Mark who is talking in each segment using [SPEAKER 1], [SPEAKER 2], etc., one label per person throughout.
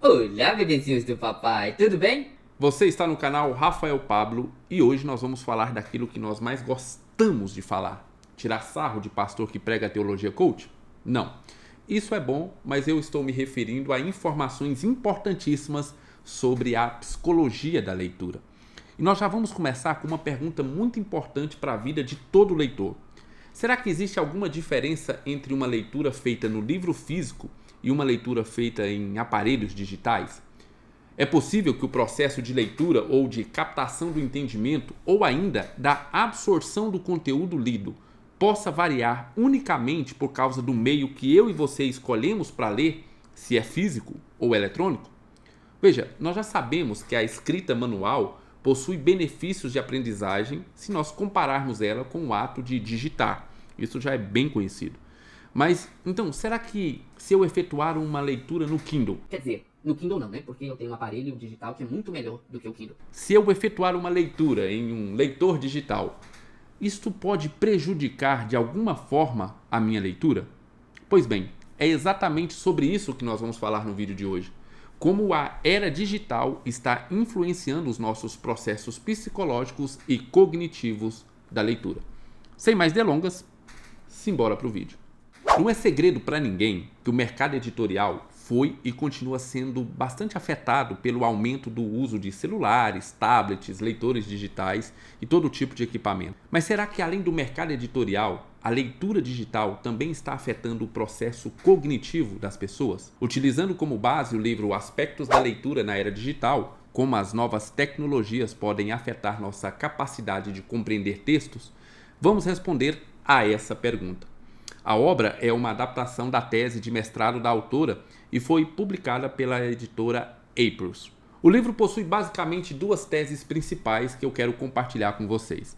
[SPEAKER 1] Olá, bebezinhos do papai, tudo bem?
[SPEAKER 2] Você está no canal Rafael Pablo e hoje nós vamos falar daquilo que nós mais gostamos de falar. Tirar sarro de pastor que prega teologia coach? Não. Isso é bom, mas eu estou me referindo a informações importantíssimas sobre a psicologia da leitura. E nós já vamos começar com uma pergunta muito importante para a vida de todo leitor. Será que existe alguma diferença entre uma leitura feita no livro físico e uma leitura feita em aparelhos digitais? É possível que o processo de leitura ou de captação do entendimento ou ainda da absorção do conteúdo lido possa variar unicamente por causa do meio que eu e você escolhemos para ler, se é físico ou eletrônico? Veja, nós já sabemos que a escrita manual possui benefícios de aprendizagem se nós compararmos ela com o ato de digitar. Isso já é bem conhecido. Mas, então, será que se eu efetuar uma leitura no Kindle,
[SPEAKER 1] Quer dizer, no Kindle não, né? Porque eu tenho um aparelho digital que é muito melhor do que o Kindle.
[SPEAKER 2] se eu efetuar uma leitura em um leitor digital, isto pode prejudicar de alguma forma a minha leitura? Pois bem, é exatamente sobre isso que nós vamos falar no vídeo de hoje. Como a era digital está influenciando os nossos processos psicológicos e cognitivos da leitura. Sem mais delongas, simbora para o vídeo. Não é segredo para ninguém que o mercado editorial foi e continua sendo bastante afetado pelo aumento do uso de celulares, tablets, leitores digitais e todo tipo de equipamento. Mas será que além do mercado editorial, a leitura digital também está afetando o processo cognitivo das pessoas? Utilizando como base o livro Aspectos da Leitura na Era Digital, como as novas tecnologias podem afetar nossa capacidade de compreender textos, vamos responder a essa pergunta. A obra é uma adaptação da tese de mestrado da autora e foi publicada pela editora Aprils. O livro possui basicamente duas teses principais que eu quero compartilhar com vocês.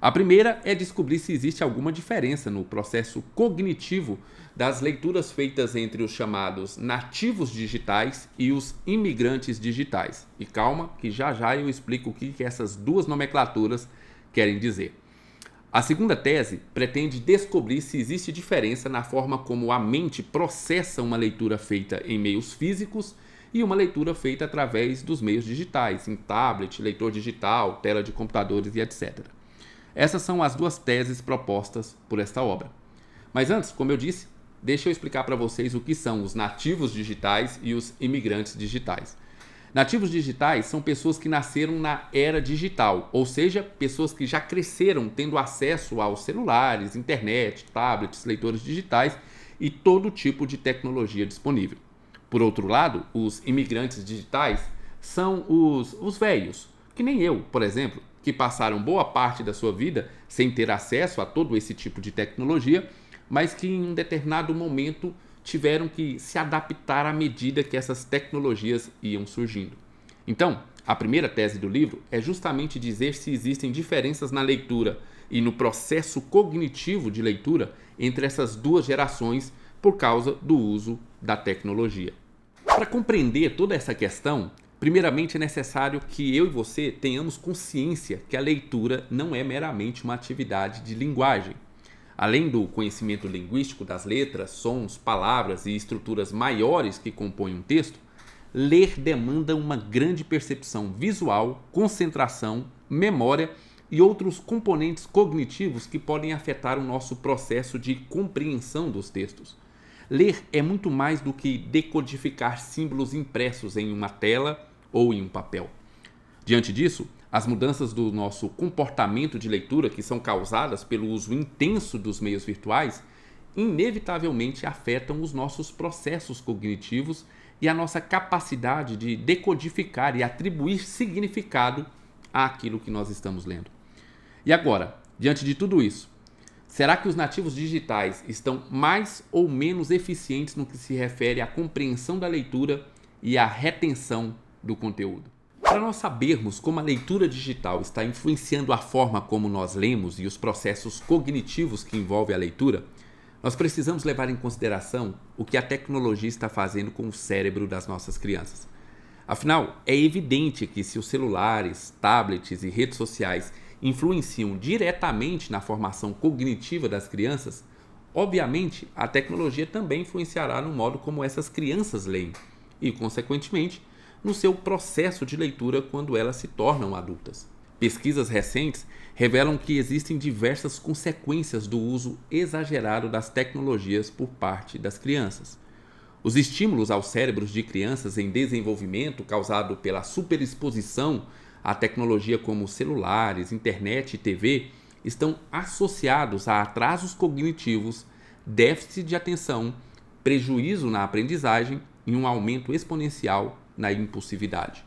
[SPEAKER 2] A primeira é descobrir se existe alguma diferença no processo cognitivo das leituras feitas entre os chamados nativos digitais e os imigrantes digitais. E calma, que já já eu explico o que essas duas nomenclaturas querem dizer. A segunda tese pretende descobrir se existe diferença na forma como a mente processa uma leitura feita em meios físicos e uma leitura feita através dos meios digitais, em tablet, leitor digital, tela de computadores e etc. Essas são as duas teses propostas por esta obra. Mas antes, como eu disse, deixa eu explicar para vocês o que são os nativos digitais e os imigrantes digitais. Nativos digitais são pessoas que nasceram na era digital, ou seja, pessoas que já cresceram tendo acesso aos celulares, internet, tablets, leitores digitais e todo tipo de tecnologia disponível. Por outro lado, os imigrantes digitais são os velhos, que nem eu, por exemplo, que passaram boa parte da sua vida sem ter acesso a todo esse tipo de tecnologia, mas que em um determinado momento tiveram que se adaptar à medida que essas tecnologias iam surgindo. Então, a primeira tese do livro é justamente dizer se existem diferenças na leitura e no processo cognitivo de leitura entre essas duas gerações por causa do uso da tecnologia. Para compreender toda essa questão, primeiramente é necessário que eu e você tenhamos consciência que a leitura não é meramente uma atividade de linguagem. Além do conhecimento linguístico das letras, sons, palavras e estruturas maiores que compõem um texto, ler demanda uma grande percepção visual, concentração, memória e outros componentes cognitivos que podem afetar o nosso processo de compreensão dos textos. Ler é muito mais do que decodificar símbolos impressos em uma tela ou em um papel. Diante disso, as mudanças do nosso comportamento de leitura, que são causadas pelo uso intenso dos meios virtuais, inevitavelmente afetam os nossos processos cognitivos e a nossa capacidade de decodificar e atribuir significado àquilo que nós estamos lendo. E agora, diante de tudo isso, será que os nativos digitais estão mais ou menos eficientes no que se refere à compreensão da leitura e à retenção do conteúdo? Para nós sabermos como a leitura digital está influenciando a forma como nós lemos e os processos cognitivos que envolvem a leitura, nós precisamos levar em consideração o que a tecnologia está fazendo com o cérebro das nossas crianças. Afinal, é evidente que se os celulares, tablets e redes sociais influenciam diretamente na formação cognitiva das crianças, obviamente a tecnologia também influenciará no modo como essas crianças leem. e, consequentemente, no seu processo de leitura quando elas se tornam adultas. Pesquisas recentes revelam que existem diversas consequências do uso exagerado das tecnologias por parte das crianças. Os estímulos aos cérebros de crianças em desenvolvimento causado pela superexposição à tecnologia como celulares, internet e TV estão associados a atrasos cognitivos, déficit de atenção, prejuízo na aprendizagem e um aumento exponencial na impulsividade.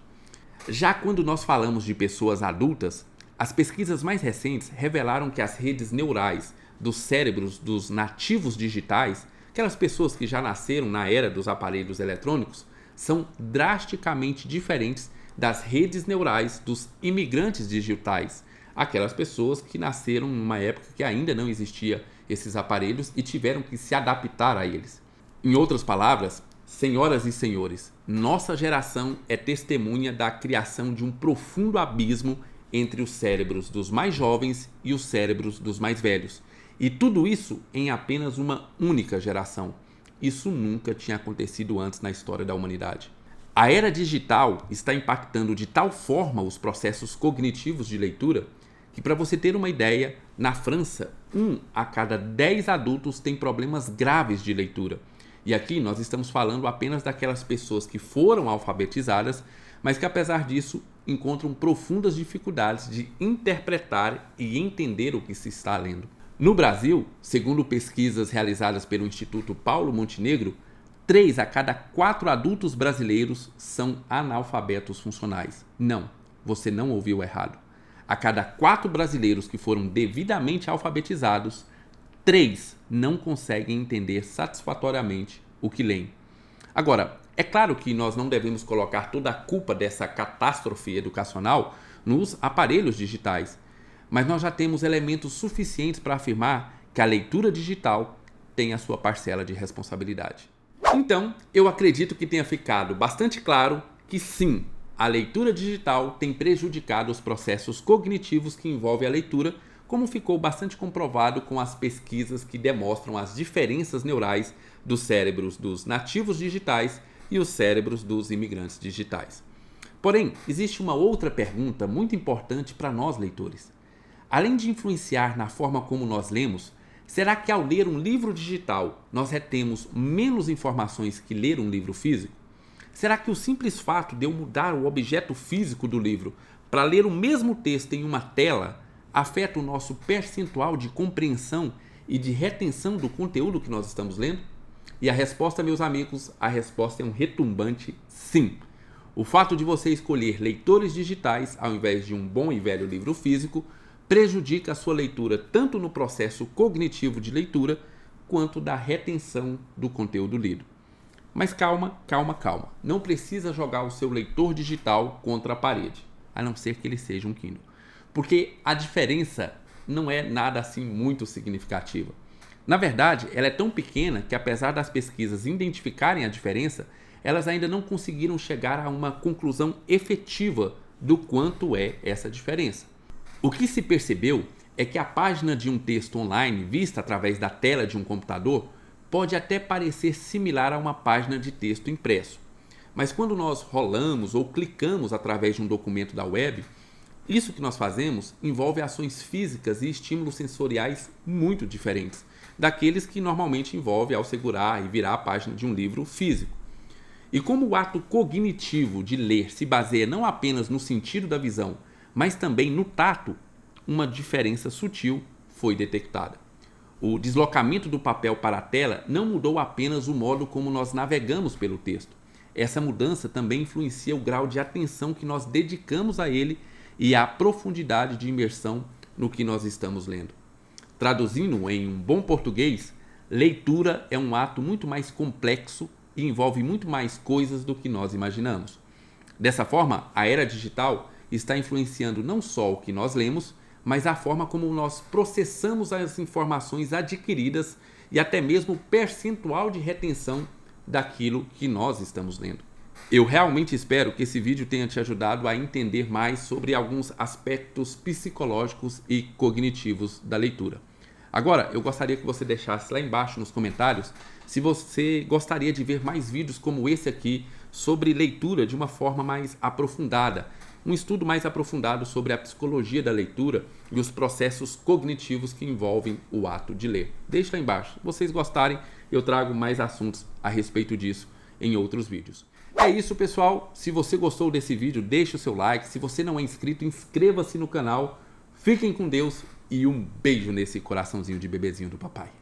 [SPEAKER 2] Já quando nós falamos de pessoas adultas, as pesquisas mais recentes revelaram que as redes neurais dos cérebros dos nativos digitais, aquelas pessoas que já nasceram na era dos aparelhos eletrônicos, são drasticamente diferentes das redes neurais dos imigrantes digitais, aquelas pessoas que nasceram numa época que ainda não existia esses aparelhos e tiveram que se adaptar a eles. Em outras palavras, senhoras e senhores, nossa geração é testemunha da criação de um profundo abismo entre os cérebros dos mais jovens e os cérebros dos mais velhos. E tudo isso em apenas uma única geração. Isso nunca tinha acontecido antes na história da humanidade. A era digital está impactando de tal forma os processos cognitivos de leitura que, para você ter uma ideia, na França, 1 a cada 10 adultos tem problemas graves de leitura. E aqui nós estamos falando apenas daquelas pessoas que foram alfabetizadas, mas que apesar disso encontram profundas dificuldades de interpretar e entender o que se está lendo. No Brasil, segundo pesquisas realizadas pelo Instituto Paulo Montenegro, 3 a cada 4 adultos brasileiros são analfabetos funcionais. Não, você não ouviu errado. A cada 4 brasileiros que foram devidamente alfabetizados, 3 não conseguem entender satisfatoriamente o que leem. Agora, é claro que nós não devemos colocar toda a culpa dessa catástrofe educacional nos aparelhos digitais, mas nós já temos elementos suficientes para afirmar que a leitura digital tem a sua parcela de responsabilidade. Então, eu acredito que tenha ficado bastante claro que sim, a leitura digital tem prejudicado os processos cognitivos que envolvem a leitura, como ficou bastante comprovado com as pesquisas que demonstram as diferenças neurais dos cérebros dos nativos digitais e os cérebros dos imigrantes digitais. Porém, existe uma outra pergunta muito importante para nós leitores. Além de influenciar na forma como nós lemos, será que ao ler um livro digital nós retemos menos informações que ler um livro físico? Será que o simples fato de eu mudar o objeto físico do livro para ler o mesmo texto em uma tela afeta o nosso percentual de compreensão e de retenção do conteúdo que nós estamos lendo? E a resposta, meus amigos, a resposta é um retumbante sim. O fato de você escolher leitores digitais ao invés de um bom e velho livro físico prejudica a sua leitura tanto no processo cognitivo de leitura quanto da retenção do conteúdo lido. Mas calma, calma, calma. Não precisa jogar o seu leitor digital contra a parede, a não ser que ele seja um Kindle. Porque a diferença não é nada assim muito significativa. Na verdade, ela é tão pequena que, apesar das pesquisas identificarem a diferença, elas ainda não conseguiram chegar a uma conclusão efetiva do quanto é essa diferença. O que se percebeu é que a página de um texto online vista através da tela de um computador pode até parecer similar a uma página de texto impresso. Mas quando nós rolamos ou clicamos através de um documento da web, isso que nós fazemos envolve ações físicas e estímulos sensoriais muito diferentes daqueles que normalmente envolve ao segurar e virar a página de um livro físico. E como o ato cognitivo de ler se baseia não apenas no sentido da visão, mas também no tato, uma diferença sutil foi detectada. O deslocamento do papel para a tela não mudou apenas o modo como nós navegamos pelo texto. Essa mudança também influencia o grau de atenção que nós dedicamos a ele e a profundidade de imersão no que nós estamos lendo. Traduzindo em um bom português, leitura é um ato muito mais complexo e envolve muito mais coisas do que nós imaginamos. Dessa forma, a era digital está influenciando não só o que nós lemos, mas a forma como nós processamos as informações adquiridas e até mesmo o percentual de retenção daquilo que nós estamos lendo. Eu realmente espero que esse vídeo tenha te ajudado a entender mais sobre alguns aspectos psicológicos e cognitivos da leitura. Agora, eu gostaria que você deixasse lá embaixo nos comentários se você gostaria de ver mais vídeos como esse aqui sobre leitura de uma forma mais aprofundada. Um estudo mais aprofundado sobre a psicologia da leitura e os processos cognitivos que envolvem o ato de ler. Deixa lá embaixo. Se vocês gostarem, eu trago mais assuntos a respeito disso em outros vídeos. É isso, pessoal. Se você gostou desse vídeo, deixa o seu like. Se você não é inscrito, inscreva-se no canal. Fiquem com Deus e um beijo nesse coraçãozinho de bebezinho do papai.